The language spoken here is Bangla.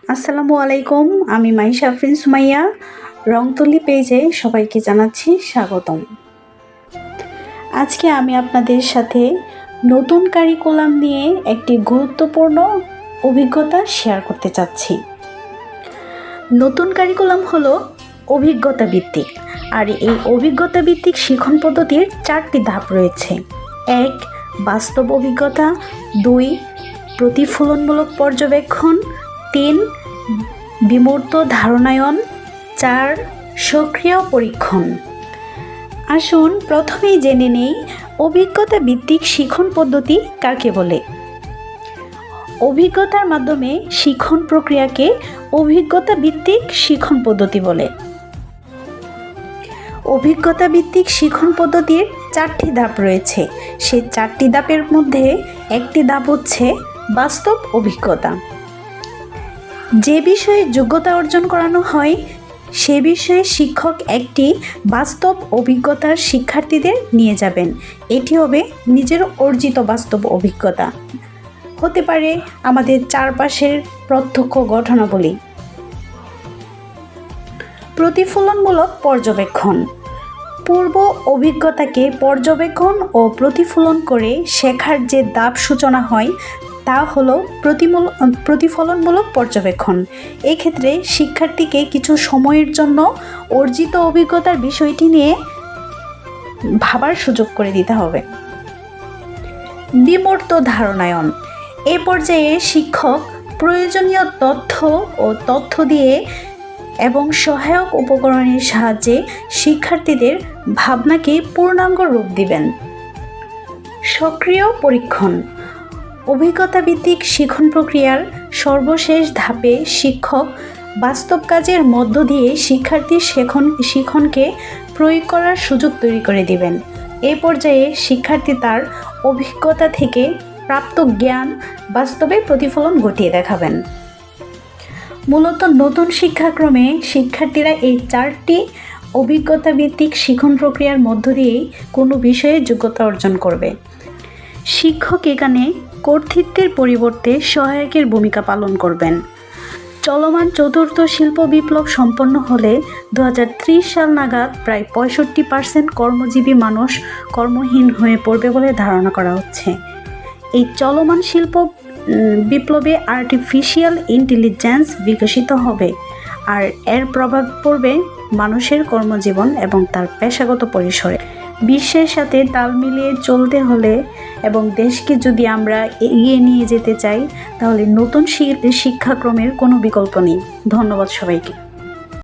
আসসালামু আলাইকুম। আমি মাইশা আফরিন সুমাইয়া, রংতুলি পেজে সবাইকে জানাচ্ছি স্বাগতম। আজকে আমি আপনাদের সাথে নতুন কারিকুলাম নিয়ে একটি গুরুত্বপূর্ণ অভিজ্ঞতা শেয়ার করতে চাচ্ছি। নতুন কারিকুলাম হলো অভিজ্ঞতা ভিত্তিক, আর এই অভিজ্ঞতা ভিত্তিক শিক্ষণ পদ্ধতির 4টি ধাপ রয়েছে। 1. বাস্তব অভিজ্ঞতা, 2. প্রতিফলনমূলক পর্যবেক্ষণ, 3. বিমূর্ত ধারণায়ন, 4. সক্রিয় পরীক্ষণ। আসুন প্রথমেই জেনে নেই অভিজ্ঞতা ভিত্তিক শিক্ষণ পদ্ধতি কাকে বলে। অভিজ্ঞতার মাধ্যমে শিক্ষণ প্রক্রিয়াকে অভিজ্ঞতা ভিত্তিক শিক্ষণ পদ্ধতি বলে। অভিজ্ঞতা ভিত্তিক শিক্ষণ পদ্ধতির 4টি ধাপ রয়েছে। সেই 4টি ধাপের মধ্যে একটি ধাপ হচ্ছে বাস্তব অভিজ্ঞতা। যে বিষয়ে যোগ্যতা অর্জন করানো হয় সে বিষয়ে শিক্ষক একটি বাস্তব অভিজ্ঞতার শিক্ষার্থীদের নিয়ে যাবেন। এটি হবে নিজের অর্জিত বাস্তব অভিজ্ঞতা, হতে পারে আমাদের চারপাশের প্রত্যক্ষ ঘটনাবলী। প্রতিফলনমূলক পর্যবেক্ষণ, পূর্ব অভিজ্ঞতাকে পর্যবেক্ষণ ও প্রতিফলন করে শেখার যে ধাপ সূচনা হয় তা হলো প্রতিফলনমূলক পর্যবেক্ষণ। এক্ষেত্রে শিক্ষার্থীকে কিছু সময়ের জন্য অর্জিত অভিজ্ঞতার বিষয়টি নিয়ে ভাবার সুযোগ করে দিতে হবে। বিমূর্ত ধারণায়ন, এ পর্যায়ে শিক্ষক প্রয়োজনীয় তথ্য দিয়ে এবং সহায়ক উপকরণের সাহায্যে শিক্ষার্থীদের ভাবনাকে পূর্ণাঙ্গ রূপ দিবেন। সক্রিয় পরীক্ষণ, অভিজ্ঞতা ভিত্তিক শিক্ষণ প্রক্রিয়ার সর্বশেষ ধাপে শিক্ষক বাস্তব কাজের মধ্য দিয়ে শিক্ষার্থীর শিক্ষণকে প্রয়োগ করার সুযোগ তৈরি করে দিবেন। এ পর্যায়ে শিক্ষার্থী তার অভিজ্ঞতা থেকে প্রাপ্ত জ্ঞান বাস্তবে প্রতিফলন ঘটিয়ে দেখাবেন। মূলত নতুন শিক্ষাক্রমে শিক্ষার্থীরা এই 4টি অভিজ্ঞতা ভিত্তিক শিক্ষণ প্রক্রিয়ার মধ্য দিয়েই কোনো বিষয়ে যোগ্যতা অর্জন করবে। শিক্ষক এখানে কর্তৃত্বের পরিবর্তে সহায়কের ভূমিকা পালন করবেন। চলমান 4র্থ শিল্প বিপ্লব সম্পন্ন হলে 2030 সাল নাগাদ প্রায় 65% কর্মজীবী মানুষ কর্মহীন হয়ে পড়বে বলে ধারণা করা হচ্ছে। এই চলমান শিল্প বিপ্লবে আর্টিফিশিয়াল ইন্টেলিজেন্স বিকশিত হবে, আর এর প্রভাব পড়বে মানুষের কর্মজীবন এবং তার পেশাগত পরিসরে। বিশ্বের সাথে তাল মিলিয়ে চলতে হলে এবং দেশকে যদি আমরা এগিয়ে নিয়ে যেতে চাই তাহলে নতুন শিক্ষাক্রমের কোনো বিকল্প নেই। ধন্যবাদ সবাইকে।